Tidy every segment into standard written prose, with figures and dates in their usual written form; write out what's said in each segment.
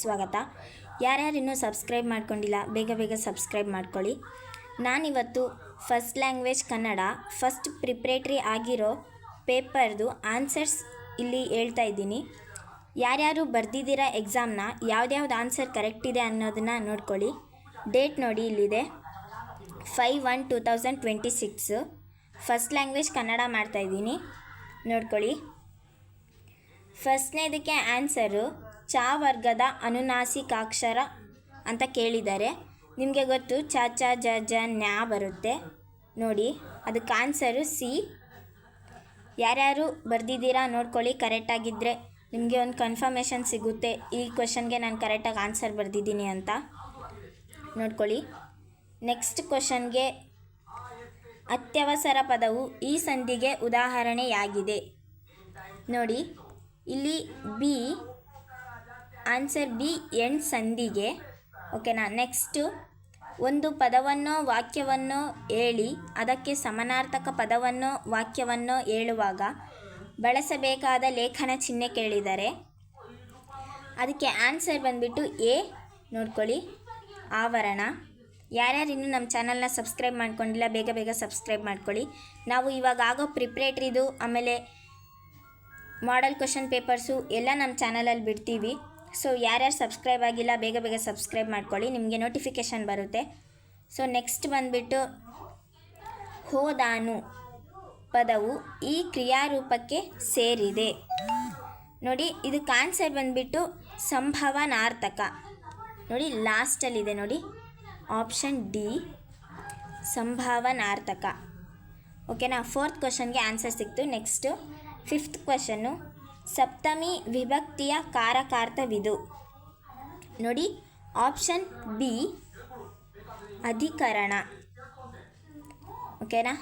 ಸ್ವಾಗತ. ಯಾರ್ಯಾರು ಇನ್ನೂ ಸಬ್ಸ್ಕ್ರೈಬ್ ಮಾಡ್ಕೊಂಡಿಲ್ಲ ಬೇಗ ಸಬ್ಸ್ಕ್ರೈಬ್ ಮಾಡ್ಕೊಳ್ಳಿ. ನಾನಿವತ್ತು first language Kannada first preparatory ಆಗಿರೋ ಪೇಪರ್ದು ಆನ್ಸರ್ಸ್ ಇಲ್ಲಿ ಹೇಳ್ತಾ ಇದ್ದೀನಿ. ಯಾರ್ಯಾರು ಬರ್ದಿದ್ದೀರಾ ಎಕ್ಸಾಮ್ನ, ಯಾವ್ದು ಆನ್ಸರ್ ಕರೆಕ್ಟ್ ಇದೆ ಅನ್ನೋದನ್ನು ನೋಡ್ಕೊಳ್ಳಿ. ಡೇಟ್ ನೋಡಿ, ಇಲ್ಲಿದೆ 5/1/2026 ಫಸ್ಟ್ ಲ್ಯಾಂಗ್ವೇಜ್ ಕನ್ನಡ ಮಾಡ್ತಾಯಿದ್ದೀನಿ, ನೋಡ್ಕೊಳ್ಳಿ. ಫಸ್ಟ್ನೇದಕ್ಕೆ ಆನ್ಸರು ಚ ವರ್ಗದ ಅನುನಾಸಿಕಾಕ್ಷರ ಅಂತ ಕೇಳಿದ್ದಾರೆ. ನಿಮಗೆ ಗೊತ್ತು ಚ ಚ ಜ ಜ ನ್ಯಾ ಬರುತ್ತೆ ನೋಡಿ, ಅದಕ್ಕೆ ಆನ್ಸರು ಸಿ. ಯಾರ್ಯಾರು ಬರ್ದಿದ್ದೀರಾ ನೋಡ್ಕೊಳ್ಳಿ, ಕರೆಕ್ಟಾಗಿದ್ದರೆ ನಿಮಗೆ ಒಂದು ಕನ್ಫರ್ಮೇಷನ್ ಸಿಗುತ್ತೆ ಈ ಕ್ವೆಶನ್ಗೆ ನಾನು ಕರೆಕ್ಟಾಗಿ ಆನ್ಸರ್ ಬರ್ದಿದ್ದೀನಿ ಅಂತ. ನೋಡ್ಕೊಳ್ಳಿ. ನೆಕ್ಸ್ಟ್ ಕ್ವೆಶನ್ಗೆ, ಅತ್ಯವಸರ ಪದವು ಈ ಸಂಧಿಗೆ ಉದಾಹರಣೆಯಾಗಿದೆ. ನೋಡಿ, ಇಲ್ಲಿ ಬಿ, ಆನ್ಸರ್ ಬಿ ಎಂಡ್ ಸಂಧಿಗೆ. ಓಕೆನಾ. ನೆಕ್ಸ್ಟು, ಒಂದು ಪದವನ್ನೋ ವಾಕ್ಯವನ್ನೋ ಹೇಳಿ ಅದಕ್ಕೆ ಸಮಾನಾರ್ಥಕ ಪದವನ್ನೋ ವಾಕ್ಯವನ್ನೋ ಹೇಳುವಾಗ ಬಳಸಬೇಕಾದ ಲೇಖನ ಚಿಹ್ನೆ ಕೇಳಿದ್ದಾರೆ. ಅದಕ್ಕೆ ಆನ್ಸರ್ ಬಂದುಬಿಟ್ಟು ಎ. ನೋಡ್ಕೊಳ್ಳಿ, ಆವರಣ. ಯಾರ್ಯಾರು ಇನ್ನೂ ನಮ್ಮ ಚಾನಲ್ನ ಸಬ್ಸ್ಕ್ರೈಬ್ ಮಾಡ್ಕೊಂಡಿಲ್ಲ ಬೇಗ ಸಬ್ಸ್ಕ್ರೈಬ್ ಮಾಡ್ಕೊಳ್ಳಿ. ನಾವು ಇವಾಗ ಆಗೋ ಪ್ರಿಪ್ರೇಟ್ರಿದು ಆಮೇಲೆ ಮಾಡೆಲ್ ಕ್ವೆಶನ್ ಪೇಪರ್ಸು ಎಲ್ಲ ನಮ್ಮ ಚಾನಲಲ್ಲಿ ಬಿಡ್ತೀವಿ. ಸೊ ಯಾರ್ಯಾರು ಸಬ್ಸ್ಕ್ರೈಬ್ ಆಗಿಲ್ಲ ಬೇಗ ಸಬ್ಸ್ಕ್ರೈಬ್ ಮಾಡ್ಕೊಳ್ಳಿ, ನಿಮಗೆ ನೋಟಿಫಿಕೇಷನ್ ಬರುತ್ತೆ. ಸೊ ನೆಕ್ಸ್ಟ್ ಬಂದುಬಿಟ್ಟು, ಹೋದಾನು ಪದವು ಈ ಕ್ರಿಯಾರೂಪಕ್ಕೆ ಸೇರಿದೆ. ನೋಡಿ, ಇದಕ್ಕೆ ಆನ್ಸರ್ ಬಂದುಬಿಟ್ಟು ಸಂಭವನಾರ್ಥಕ. ನೋಡಿ, ಲಾಸ್ಟಲ್ಲಿದೆ ನೋಡಿ, ಆಪ್ಷನ್ ಡಿ, ಸಂಭವನಾರ್ಥಕ. ಓಕೆನಾ. ಫೋರ್ತ್ ಕ್ವೆಶನ್ಗೆ ಆನ್ಸರ್ ಸಿಕ್ತು. ನೆಕ್ಸ್ಟು ಫಿಫ್ತ್ ಕ್ವೆಶನ್ನು, ಸಪ್ತಮಿ ವಿಭಕ್ತಿಯ ಕಾರಕಾರ್ಥವಿದು. ನೋಡಿ, ಆಪ್ಷನ್ ಬಿ, ಅಧಿಕರಣ. ಓಕೆನಾ.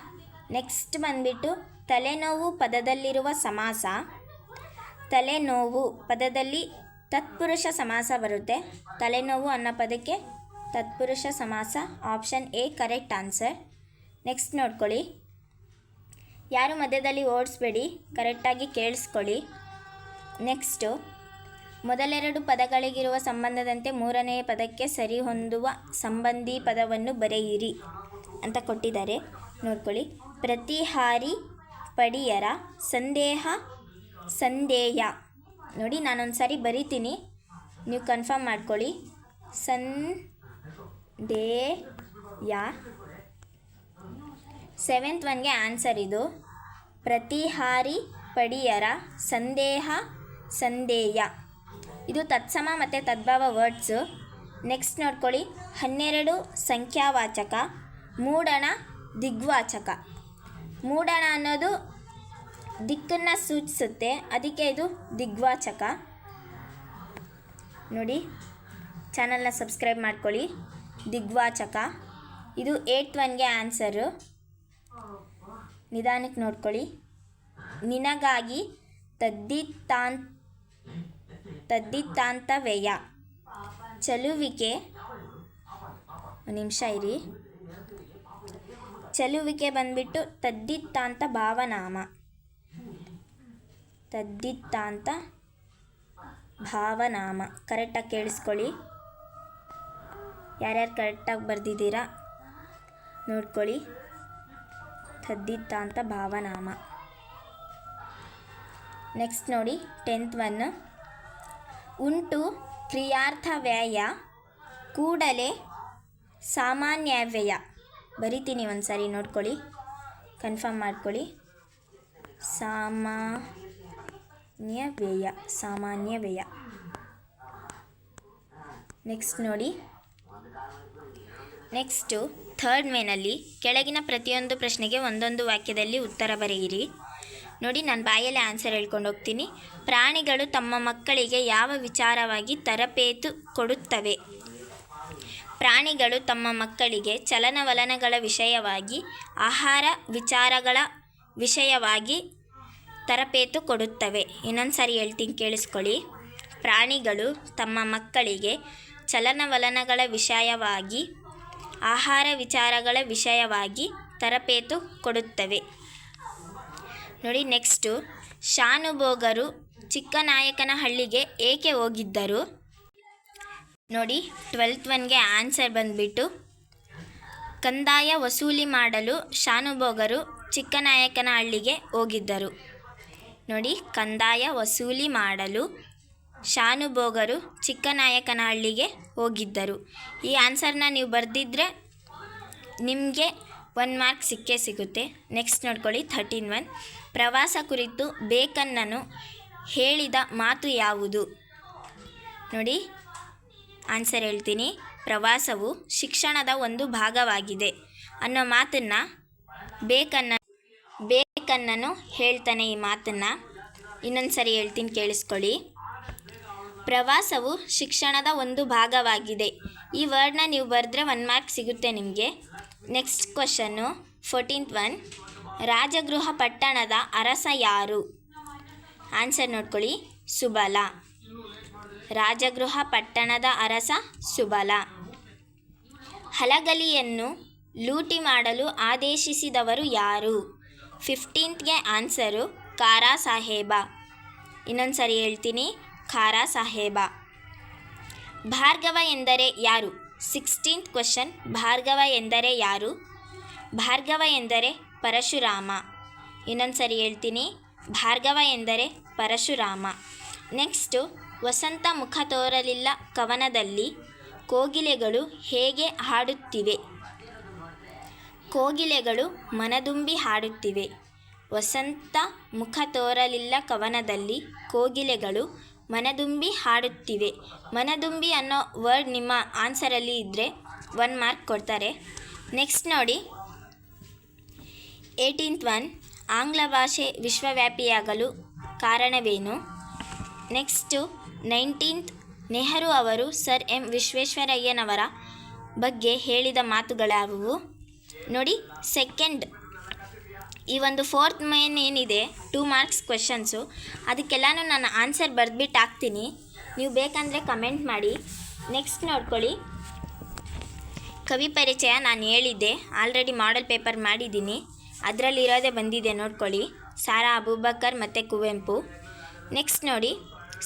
ನೆಕ್ಸ್ಟ್ ಬಂದುಬಿಟ್ಟು, ತಲೆನೋವು ಪದದಲ್ಲಿರುವ ಸಮಾಸ. ತಲೆನೋವು ಪದದಲ್ಲಿ ತತ್ಪುರುಷ ಸಮಾಸ ಬರುತ್ತೆ. ತಲೆನೋವು ಅನ್ನೋ ಪದಕ್ಕೆ ತತ್ಪುರುಷ ಸಮಾಸ. Option A correct answer. Next ನೋಡ್ಕೊಳ್ಳಿ, ಯಾರು ಮಧ್ಯದಲ್ಲಿ ಓಡಿಸ್ಬೇಡಿ, ಕರೆಕ್ಟಾಗಿ ಕೇಳಿಸ್ಕೊಳ್ಳಿ. ನೆಕ್ಸ್ಟು, ಮೊದಲೆರಡು ಪದಗಳಿಗಿರುವ ಸಂಬಂಧದಂತೆ ಮೂರನೆಯ ಪದಕ್ಕೆ ಸರಿಹೊಂದುವ ಸಂಬಂಧಿ ಪದವನ್ನು ಬರೆಯಿರಿ ಅಂತ ಕೊಟ್ಟಿದ್ದಾರೆ. ನೋಡ್ಕೊಳ್ಳಿ, ಪ್ರತಿಹಾರಿ, ಪಡಿಯರ, ಸಂದೇಹ, ಸಂದೇಯ. ನೋಡಿ, ನಾನೊಂದು ಸಾರಿ ಬರಿತೀನಿ, ನೀವು ಕನ್ಫರ್ಮ್ ಮಾಡ್ಕೊಳ್ಳಿ. ಸಂದೇಯ. ಸೆವೆಂತ್ ಒನ್ಗೆ ಆನ್ಸರ್ ಇದು, ಪ್ರತಿಹಾರಿ, ಪಡಿಯರ, ಸಂದೇಹ, ಸಂದೇಯ. ಇದು ತತ್ಸಮ ಮತ್ತು ತದ್ಭವ ವರ್ಡ್ಸು. ನೆಕ್ಸ್ಟ್ ನೋಡ್ಕೊಳ್ಳಿ, 12 ಸಂಖ್ಯಾವಾಚಕ, ಮೂಡಣ ದಿಗ್ವಾಚಕ. ಮೂಡಣ ಅನ್ನೋದು ದಿಕ್ಕನ್ನು ಸೂಚಿಸುತ್ತೆ, ಅದಕ್ಕೆ ಇದು ದಿಗ್ವಾಚಕ. ನೋಡಿ, ಚಾನಲ್ನ ಸಬ್ಸ್ಕ್ರೈಬ್ ಮಾಡ್ಕೊಳ್ಳಿ. ದಿಗ್ವಾಚಕ ಇದು 8th ಒನ್ಗೆ ಆನ್ಸರು. ನಿಧಾನಕ್ಕೆ ನೋಡ್ಕೊಳ್ಳಿ. ನಿನಗಾಗಿ ತದ್ದಿತ್ತಾಂತವ್ಯಯ. ಚಲುವಿಕೆ, ಒಂದು ನಿಮಿಷ ಇರಿ. ಚಲುವಿಕೆ ಬಂದುಬಿಟ್ಟು ತದ್ದಿತ್ತಾಂತ ಭಾವನಾಮ. ತದ್ದಿತ್ತಾಂತ ಭಾವನಾಮ. ಕರೆಕ್ಟಾಗಿ ಕೇಳಿಸ್ಕೊಳ್ಳಿ, ಯಾರ್ಯಾರು ಕರೆಕ್ಟಾಗಿ ಬರ್ದಿದ್ದೀರಾ ನೋಡ್ಕೊಳ್ಳಿ. ತದ್ದಿತ್ತಾಂತ ಭಾವನಾಮ. ನೆಕ್ಸ್ಟ್ ನೋಡಿ, 10th ಒನ್, ಉಂಟು ಕ್ರಿಯಾರ್ಥ ವ್ಯಯ, ಕೂಡಲೇ ಸಾಮಾನ್ಯವ್ಯಯ. ಬರಿತೀನಿ ಒಂದು ಸಾರಿ, ನೋಡ್ಕೊಳ್ಳಿ, ಕನ್ಫರ್ಮ್ ಮಾಡ್ಕೊಳ್ಳಿ. ಸಾಮಾನ್ಯವ್ಯಯ. ನೆಕ್ಸ್ಟ್ ನೋಡಿ, ನೆಕ್ಸ್ಟು 3rd ಮೇನಲ್ಲಿ ಕೆಳಗಿನ ಪ್ರತಿಯೊಂದು ಪ್ರಶ್ನೆಗೆ ಒಂದೊಂದು ವಾಕ್ಯದಲ್ಲಿ ಉತ್ತರ ಬರೆಯಿರಿ. ನೋಡಿ, ನಾನು ಬಾಯಲ್ಲೇ ಆನ್ಸರ್ ಹೇಳ್ಕೊಂಡು ಹೋಗ್ತೀನಿ. ಪ್ರಾಣಿಗಳು ತಮ್ಮ ಮಕ್ಕಳಿಗೆ ಯಾವ ವಿಚಾರವಾಗಿ ತರಬೇತು ಕೊಡುತ್ತವೆ? ಪ್ರಾಣಿಗಳು ತಮ್ಮ ಮಕ್ಕಳಿಗೆ ಚಲನವಲನಗಳ ವಿಷಯವಾಗಿ, ಆಹಾರ ವಿಚಾರಗಳ ವಿಷಯವಾಗಿ ತರಬೇತು ಕೊಡುತ್ತವೆ. ಇನ್ನೊಂದು ಸಾರಿ ಹೇಳ್ತೀನಿ, ಕೇಳಿಸ್ಕೊಳ್ಳಿ. ಪ್ರಾಣಿಗಳು ತಮ್ಮ ಮಕ್ಕಳಿಗೆ ಚಲನವಲನಗಳ ವಿಷಯವಾಗಿ, ಆಹಾರ ವಿಚಾರಗಳ ವಿಷಯವಾಗಿ ತರಬೇತು ಕೊಡುತ್ತವೆ. ನೋಡಿ, ನೆಕ್ಸ್ಟು, ಶಾನುಭೋಗರು ಚಿಕ್ಕನಾಯಕನಹಳ್ಳಿಗೆ ಏಕೆ ಹೋಗಿದ್ದರು? ನೋಡಿ 12th ಒನ್ಗೆ ಆನ್ಸರ್ ಬಂದುಬಿಟ್ಟು ಕಂದಾಯ ವಸೂಲಿ ಮಾಡಲು ಶಾನುಭೋಗರು ಚಿಕ್ಕನಾಯಕನಹಳ್ಳಿಗೆ ಹೋಗಿದ್ದರು. ನೋಡಿ, ಕಂದಾಯ ವಸೂಲಿ ಮಾಡಲು ಶಾನುಭೋಗರು ಚಿಕ್ಕನಾಯಕನಹಳ್ಳಿಗೆ ಹೋಗಿದ್ದರು. ಈ ಆನ್ಸರ್ನ ನೀವು ಬರೆದಿದ್ರೆ ನಿಮಗೆ 1 ಮಾರ್ಕ್ ಸಿಕ್ಕೇ ಸಿಗುತ್ತೆ. ನೆಕ್ಸ್ಟ್ ನೋಡ್ಕೊಳ್ಳಿ 13 ಪ್ರವಾಸ ಕುರಿತು ಬೇಕನ್ನನು ಹೇಳಿದ ಮಾತು ಯಾವುದು? ನೋಡಿ, ಆನ್ಸರ್ ಹೇಳ್ತೀನಿ. ಪ್ರವಾಸವು ಶಿಕ್ಷಣದ ಒಂದು ಭಾಗವಾಗಿದೆ ಅನ್ನೋ ಮಾತನ್ನು ಬೇಕನ್ನನು ಹೇಳ್ತಾನೆ. ಈ ಮಾತನ್ನು ಇನ್ನೊಂದು ಸರಿ ಹೇಳ್ತೀನಿ, ಕೇಳಿಸ್ಕೊಳ್ಳಿ. ಪ್ರವಾಸವು ಶಿಕ್ಷಣದ ಒಂದು ಭಾಗವಾಗಿದೆ. ಈ ವರ್ಡ್ನ ನೀವು ಬರೆದ್ರೆ 1 ಮಾರ್ಕ್ ಸಿಗುತ್ತೆ ನಿಮಗೆ. ನೆಕ್ಸ್ಟ್ ಕ್ವಶನ್ನು 14th ರಾಜಗೃಹ ಪಟ್ಟಣದ ಅರಸ ಯಾರು? ಆನ್ಸರ್ ನೋಡ್ಕೊಳ್ಳಿ, ಸುಬಲ. ರಾಜಗೃಹ ಪಟ್ಟಣದ ಅರಸ ಸುಬಲ. ಹಲಗಲಿಯನ್ನು ಲೂಟಿ ಮಾಡಲು ಆದೇಶಿಸಿದವರು ಯಾರು? 15th ಆನ್ಸರು ಕಾರಾ ಸಾಹೇಬ. ಇನ್ನೊಂದು ಸರಿ ಹೇಳ್ತೀನಿ, ಕಾರಾ ಸಾಹೇಬ. ಭಾರ್ಗವ ಎಂದರೆ ಯಾರು? 16th ಕ್ವಶನ್, ಭಾರ್ಗವ ಎಂದರೆ ಯಾರು? ಭಾರ್ಗವ ಎಂದರೆ ಪರಶುರಾಮ. ಇನ್ನೊಂದು ಸರಿ ಹೇಳ್ತೀನಿ, ಭಾರ್ಗವ ಎಂದರೆ ಪರಶುರಾಮ. ನೆಕ್ಸ್ಟು ವಸಂತ ಮುಖ ತೋರಲಿಲ್ಲ ಕವನದಲ್ಲಿ ಕೋಗಿಲೆಗಳು ಹೇಗೆ ಹಾಡುತ್ತಿವೆ? ಕೋಗಿಲೆಗಳು ಮನದುಂಬಿ ಹಾಡುತ್ತಿವೆ. ವಸಂತ ಮುಖ ತೋರಲಿಲ್ಲ ಕವನದಲ್ಲಿ ಕೋಗಿಲೆಗಳು ಮನದುಂಬಿ ಹಾಡುತ್ತಿವೆ. ಮನದುಂಬಿ ಅನ್ನೋ ವರ್ಡ್ ನಿಮ್ಮ ಆನ್ಸರಲ್ಲಿ ಇದ್ದರೆ 1 ಮಾರ್ಕ್ ಕೊಡ್ತಾರೆ. ನೆಕ್ಸ್ಟ್ ನೋಡಿ 18th ಆಂಗ್ಲ ಭಾಷೆ ವಿಶ್ವವ್ಯಾಪಿಯಾಗಲು ಕಾರಣವೇನು? ನೆಕ್ಸ್ಟು 19th ನೆಹರು ಅವರು ಸರ್ ಎಂ ವಿಶ್ವೇಶ್ವರಯ್ಯನವರ ಬಗ್ಗೆ ಹೇಳಿದ ಮಾತುಗಳ್ಯಾವುವು? ನೋಡಿ, ಸೆಕೆಂಡ್ ಈ ಒಂದು 4th ಮೇನ್ ಏನಿದೆ 2 ಮಾರ್ಕ್ಸ್ ಕ್ವೆಶನ್ಸು, ಅದಕ್ಕೆಲ್ಲನೂ ನಾನು ಆನ್ಸರ್ ಬರೆದ್ಬಿಟ್ಟು ಹಾಕ್ತೀನಿ. ನೀವು ಬೇಕಂದರೆ ಕಮೆಂಟ್ ಮಾಡಿ. ನೆಕ್ಸ್ಟ್ ನೋಡ್ಕೊಳ್ಳಿ, ಕವಿ ಪರಿಚಯ ನಾನು ಹೇಳಿದ್ದೆ, ಆಲ್ರೆಡಿ ಮಾಡೆಲ್ ಪೇಪರ್ ಮಾಡಿದ್ದೀನಿ, ಅದರಲ್ಲಿರೋದೇ ಬಂದಿದೆ ನೋಡ್ಕೊಳ್ಳಿ, ಸಾರಾ ಅಬೂಬಕರ್ ಮತ್ತು ಕುವೆಂಪು. ನೆಕ್ಸ್ಟ್ ನೋಡಿ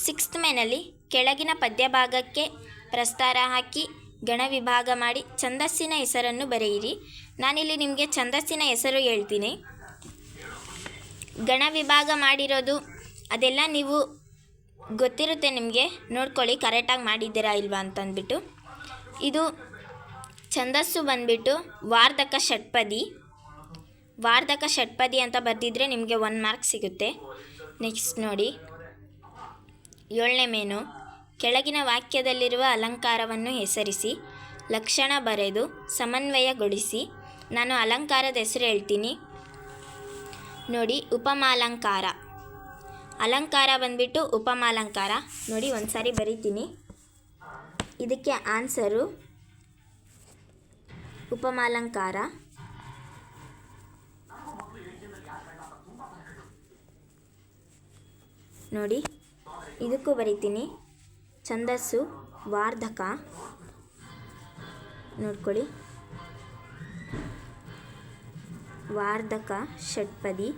6th ಮೇನಲ್ಲಿ ಕೆಳಗಿನ ಪದ್ಯಭಾಗಕ್ಕೆ ಪ್ರಸ್ತಾರ ಹಾಕಿ ಗಣ ವಿಭಾಗ ಮಾಡಿ ಛಂದಸ್ಸಿನ ಹೆಸರನ್ನು ಬರೆಯಿರಿ. ನಾನಿಲ್ಲಿ ನಿಮಗೆ ಛಂದಸ್ಸಿನ ಹೆಸರು ಹೇಳ್ತೀನಿ. ಗಣ ವಿಭಾಗ ಮಾಡಿರೋದು ಅದೆಲ್ಲ ನೀವು ಗೊತ್ತಿರುತ್ತೆ ನಿಮಗೆ, ನೋಡ್ಕೊಳ್ಳಿ ಕರೆಕ್ಟಾಗಿ ಮಾಡಿದ್ದೀರಾ ಇಲ್ವಾ ಅಂತಂದ್ಬಿಟ್ಟು. ಇದು ಛಂದಸ್ಸು ಬಂದುಬಿಟ್ಟು ವಾರ್ಧಕ ಷಟ್ಪದಿ. ವಾರ್ಧಕ ಷಟ್ಪದಿ ಅಂತ ಬರೆದಿದ್ರೆ ನಿಮಗೆ 1 ಮಾರ್ಕ್ ಸಿಗುತ್ತೆ. ನೆಕ್ಸ್ಟ್ ನೋಡಿ 7ನೇ ಮೇನು, ಕೆಳಗಿನ ವಾಕ್ಯದಲ್ಲಿರುವ ಅಲಂಕಾರವನ್ನು ಹೆಸರಿಸಿ, ಲಕ್ಷಣ ಬರೆದು ಸಮನ್ವಯಗೊಳಿಸಿ. ನಾನು ಅಲಂಕಾರದ ಹೆಸರು ಹೇಳ್ತೀನಿ ನೋಡಿ. ಉಪಮಾಲಂಕಾರ. ಅಲಂಕಾರ ಬಂದುಬಿಟ್ಟು ಉಪಮಾಲಂಕಾರ. ನೋಡಿ ಒಂದು ಸಾರಿ ಬರೀತೀನಿ, ಇದಕ್ಕೆ ಆನ್ಸರು ಉಪಮಾಲಂಕಾರ. ನೋಡಿ ಇದಕ್ಕೂ ಬರೀತೀನಿ, ಛಂದಸ್ಸು ವಾರ್ಧಕ. ನೋಡ್ಕೊಳ್ಳಿ, ವಾರ್ಧಕ ಷಟ್ಪದಿ.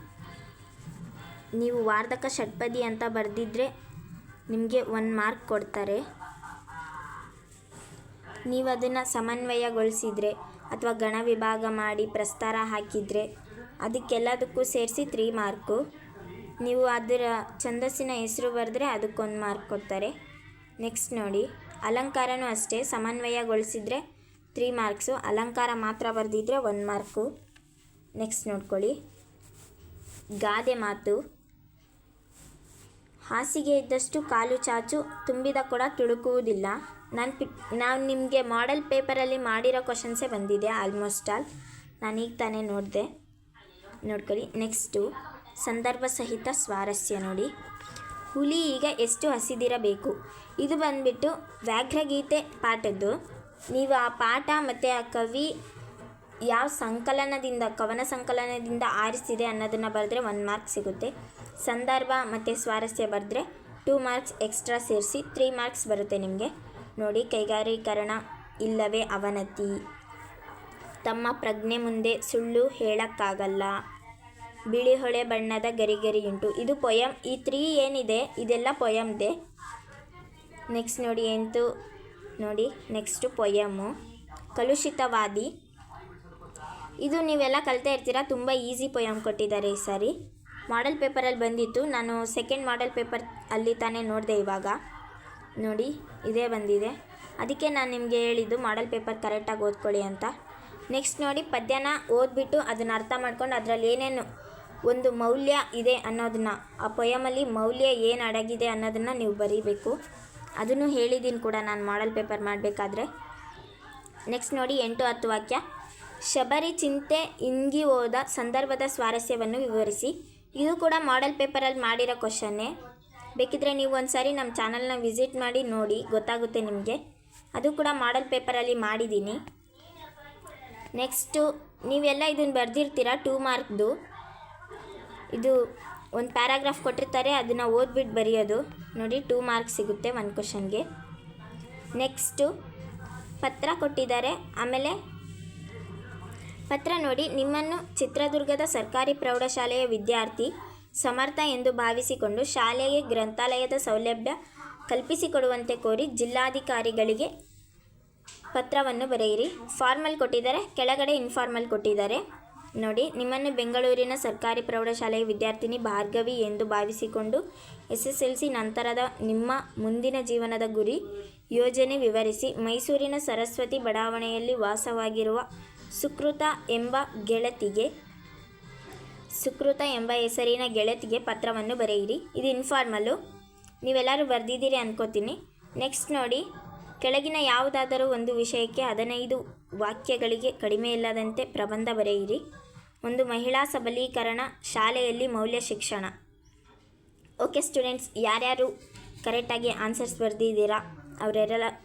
ನೀವು ವಾರ್ಧಕ ಷಟ್ಪದಿ ಅಂತ ಬರೆದಿದ್ರೆ ನಿಮಗೆ 1 ಮಾರ್ಕ್ ಕೊಡ್ತಾರೆ. ನೀವು ಅದನ್ನು ಸಮನ್ವಯಗೊಳಿಸಿದರೆ ಅಥವಾ ಗಣ ವಿಭಾಗ ಮಾಡಿ ಪ್ರಸ್ತಾರ ಹಾಕಿದರೆ ಅದಕ್ಕೆಲ್ಲದಕ್ಕೂ ಸೇರಿಸಿ 3 ಮಾರ್ಕು. ನೀವು ಅದರ ಛಂದಸ್ಸಿನ ಹೆಸರು ಬರೆದ್ರೆ ಅದಕ್ಕೆ 1 ಮಾರ್ಕ್ ಕೊಡ್ತಾರೆ. ನೆಕ್ಸ್ಟ್ ನೋಡಿ ಅಲಂಕಾರನೂ ಅಷ್ಟೇ, ಸಮನ್ವಯಗೊಳಿಸಿದರೆ 3 ಮಾರ್ಕ್ಸು, ಅಲಂಕಾರ ಮಾತ್ರ ಬರೆದಿದ್ರೆ 1 ಮಾರ್ಕು. ನೆಕ್ಸ್ಟ್ ನೋಡ್ಕೊಳ್ಳಿ, ಗಾದೆ ಮಾತು. ಹಾಸಿಗೆ ಇದ್ದಷ್ಟು ಕಾಲು ಚಾಚು, ತುಂಬಿದ ಕೊಡ ತುಳುಕುವುದಿಲ್ಲ. ನಾನು ನಿಮಗೆ ಮಾಡೆಲ್ ಪೇಪರಲ್ಲಿ ಮಾಡಿರೋ ಕ್ವಶನ್ಸೇ ಬಂದಿದೆ ಆಲ್ಮೋಸ್ಟ್ ಆಲ್, ನಾನೀಗ ತಾನೇ ನೋಡಿದೆ. ನೋಡ್ಕೊಳ್ಳಿ, ನೆಕ್ಸ್ಟು ಸಂದರ್ಭ ಸಹಿತ ಸ್ವಾರಸ್ಯ. ನೋಡಿ, ಹುಲಿ ಈಗ ಎಷ್ಟು ಹಸಿದಿರಬೇಕು? ಇದು ಬಂದುಬಿಟ್ಟು ವ್ಯಾಘ್ರಗೀತೆ ಪಾಠದ್ದು. ನೀವು ಆ ಪಾಠ ಮತ್ತು ಆ ಕವಿ ಯಾವ ಸಂಕಲನದಿಂದ, ಕವನ ಸಂಕಲನದಿಂದ ಆರಿಸಿದೆ ಅನ್ನೋದನ್ನು ಬರೆದ್ರೆ 1 ಮಾರ್ಕ್ ಸಿಗುತ್ತೆ. ಸಂದರ್ಭ ಮತ್ತು ಸ್ವಾರಸ್ಯ ಬರೆದ್ರೆ 2 ಮಾರ್ಕ್ಸ್ ಎಕ್ಸ್ಟ್ರಾ ಸೇರಿಸಿ 3 ಮಾರ್ಕ್ಸ್ ಬರುತ್ತೆ ನಿಮಗೆ. ನೋಡಿ, ಕೈಗಾರೀಕರಣ ಇಲ್ಲವೇ ಅವನತಿ, ತಮ್ಮ ಪ್ರಜ್ಞೆ ಮುಂದೆ ಸುಳ್ಳು ಹೇಳೋಕ್ಕಾಗಲ್ಲ, ಬಿಳಿ ಹೊಳೆ ಬಣ್ಣದ ಗರಿಗರಿಯುಂಟು. ಇದು ಪೊಯಮ್. ಈ 3 ಏನಿದೆ ಇದೆಲ್ಲ ಪೊಯಮ್ದೆ. ನೆಕ್ಸ್ಟ್ ನೋಡಿ 8 ನೋಡಿ. ನೆಕ್ಸ್ಟು ಪೊಯಮು ಕಲುಷಿತವಾದಿ. ಇದು ನೀವೆಲ್ಲ ಕಲಿತಾ ಇರ್ತೀರ, ತುಂಬ ಈಸಿ ಪೊಯಮ್ ಕೊಟ್ಟಿದ್ದಾರೆ ಈ ಸಾರಿ. ಮಾಡೆಲ್ ಪೇಪರಲ್ಲಿ ಬಂದಿತ್ತು, ನಾನು ಸೆಕೆಂಡ್ ಮಾಡೆಲ್ ಪೇಪರ್ ಅಲ್ಲಿ ತಾನೇ ನೋಡಿದೆ ಇವಾಗ. ನೋಡಿ ಇದೇ ಬಂದಿದೆ, ಅದಕ್ಕೆ ನಾನು ನಿಮಗೆ ಹೇಳಿದ್ದು ಮಾಡೆಲ್ ಪೇಪರ್ ಕರೆಕ್ಟಾಗಿ ಓದ್ಕೊಳ್ಳಿ ಅಂತ. ನೆಕ್ಸ್ಟ್ ನೋಡಿ, ಪದ್ಯನ ಓದ್ಬಿಟ್ಟು ಅದನ್ನು ಅರ್ಥ ಮಾಡ್ಕೊಂಡು ಅದರಲ್ಲಿ ಏನೇನು ಒಂದು ಮೌಲ್ಯ ಇದೆ ಅನ್ನೋದನ್ನ, ಆ ಪೊಯಮಲ್ಲಿ ಮೌಲ್ಯ ಏನು ಅಡಗಿದೆ ಅನ್ನೋದನ್ನು ನೀವು ಬರೀಬೇಕು. ಅದನ್ನು ಹೇಳಿದ್ದೀನಿ ಕೂಡ ನಾನು ಮಾಡೆಲ್ ಪೇಪರ್ ಮಾಡಬೇಕಾದ್ರೆ. ನೆಕ್ಸ್ಟ್ ನೋಡಿ 8-10 ವಾಕ್ಯ. ಶಬರಿ ಚಿಂತೆ ಇಂಗಿ ಹೋದ ಸಂದರ್ಭದ ಸ್ವಾರಸ್ಯವನ್ನು ವಿವರಿಸಿ. ಇದು ಕೂಡ ಮಾಡೆಲ್ ಪೇಪರಲ್ಲಿ ಮಾಡಿರೋ ಕ್ವಶನ್ನೇ. ಬೇಕಿದ್ದರೆ ನೀವು ಒಂದು ಸಾರಿ ನಮ್ಮ ಚಾನಲ್ನ ವಿಸಿಟ್ ಮಾಡಿ ನೋಡಿ, ಗೊತ್ತಾಗುತ್ತೆ ನಿಮಗೆ. ಅದು ಕೂಡ ಮಾಡೆಲ್ ಪೇಪರಲ್ಲಿ ಮಾಡಿದ್ದೀನಿ. ನೆಕ್ಸ್ಟು ನೀವೆಲ್ಲ ಇದನ್ನು ಬರೆದಿರ್ತೀರ 2 ಮಾರ್ಕ್ದು. ಇದು ಒಂದು ಪ್ಯಾರಾಗ್ರಾಫ್ ಕೊಟ್ಟಿರ್ತಾರೆ, ಅದನ್ನು ಓದ್ಬಿಟ್ಟು ಬರೆಯೋದು. ನೋಡಿ 2 ಮಾರ್ಕ್ಸ್ ಸಿಗುತ್ತೆ ಒಂದು ಕ್ವಶನ್ಗೆ. ನೆಕ್ಸ್ಟು ಪತ್ರ ಕೊಟ್ಟಿದ್ದಾರೆ. ಆಮೇಲೆ ಪತ್ರ ನೋಡಿ, ನಿಮ್ಮನ್ನು ಚಿತ್ರದುರ್ಗದ ಸರ್ಕಾರಿ ಪ್ರೌಢಶಾಲೆಯ ವಿದ್ಯಾರ್ಥಿ ಸಮರ್ಥ ಎಂದು ಭಾವಿಸಿಕೊಂಡು ಶಾಲೆಗೆ ಗ್ರಂಥಾಲಯದ ಸೌಲಭ್ಯ ಕಲ್ಪಿಸಿಕೊಡುವಂತೆ ಕೋರಿ ಜಿಲ್ಲಾಧಿಕಾರಿಗಳಿಗೆ ಪತ್ರವನ್ನು ಬರೆಯಿರಿ. ಫಾರ್ಮಲ್ ಕೊಟ್ಟಿದ್ದಾರೆ, ಕೆಳಗಡೆ ಇನ್ಫಾರ್ಮಲ್ ಕೊಟ್ಟಿದ್ದಾರೆ. ನೋಡಿ, ನಿಮ್ಮನ್ನು ಬೆಂಗಳೂರಿನ ಸರ್ಕಾರಿ ಪ್ರೌಢಶಾಲೆಯ ವಿದ್ಯಾರ್ಥಿನಿ ಭಾರ್ಗವಿ ಎಂದು ಭಾವಿಸಿಕೊಂಡು SSLC ನಂತರದ ನಿಮ್ಮ ಮುಂದಿನ ಜೀವನದ ಗುರಿ ಯೋಜನೆ ವಿವರಿಸಿ. ಮೈಸೂರಿನ ಸರಸ್ವತಿ ಬಡಾವಣೆಯಲ್ಲಿ ವಾಸವಾಗಿರುವ ಸುಕೃತ ಎಂಬ ಹೆಸರಿನ ಗೆಳತಿಗೆ ಪತ್ರವನ್ನು ಬರೆಯಿರಿ. ಇದು ಇನ್ಫಾರ್ಮಲ್ಲು, ನೀವೆಲ್ಲರೂ ಬರೆದಿದ್ದೀರಿ ಅನ್ಕೋತೀನಿ. ನೆಕ್ಸ್ಟ್ ನೋಡಿ, ಕೆಳಗಿನ ಯಾವುದಾದರೂ ಒಂದು ವಿಷಯಕ್ಕೆ 15 ವಾಕ್ಯಗಳಿಗೆ ಕಡಿಮೆ ಇಲ್ಲದಂತೆ ಪ್ರಬಂಧ ಬರೆಯಿರಿ. ಒಂದು ಮಹಿಳಾ ಸಬಲೀಕರಣ, ಶಾಲೆಯಲ್ಲಿ ಮೌಲ್ಯ ಶಿಕ್ಷಣ. ಓಕೆ ಸ್ಟೂಡೆಂಟ್ಸ್, ಯಾರ್ಯಾರು ಕರೆಕ್ಟಾಗಿ ಆನ್ಸರ್ಸ್ ಬರೆದಿದ್ದೀರಾ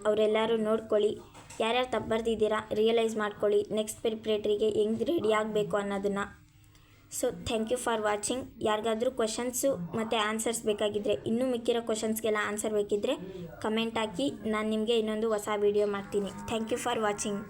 ಅವರೆಲ್ಲರೂ ನೋಡ್ಕೊಳ್ಳಿ. ಯಾರ್ಯಾರು ತಪ್ಪು ಬರೆದಿದ್ದೀರಾ ರಿಯಲೈಸ್ ಮಾಡ್ಕೊಳ್ಳಿ. ನೆಕ್ಸ್ಟ್ ಪ್ರಿಪ್ರೇಟ್ರಿಗೆ ಹೆಂಗೆ ರೆಡಿ ಆಗಬೇಕು ಅನ್ನೋದನ್ನು. So thank you for watching. ಯಾರಿಗಾದರೂ ಕ್ವಶನ್ಸು ಮತ್ತು ಆನ್ಸರ್ಸ್ ಬೇಕಾಗಿದ್ದರೆ, ಇನ್ನೂ ಮಿಕ್ಕಿರೋ ಕ್ವಶನ್ಸ್ಗೆಲ್ಲ ಆನ್ಸರ್ ಬೇಕಿದ್ದರೆ ಕಮೆಂಟ್ ಹಾಕಿ, ನಾನು ನಿಮಗೆ ಇನ್ನೊಂದು ಹೊಸ ವೀಡಿಯೋ ಮಾಡ್ತೀನಿ. Thank you for watching.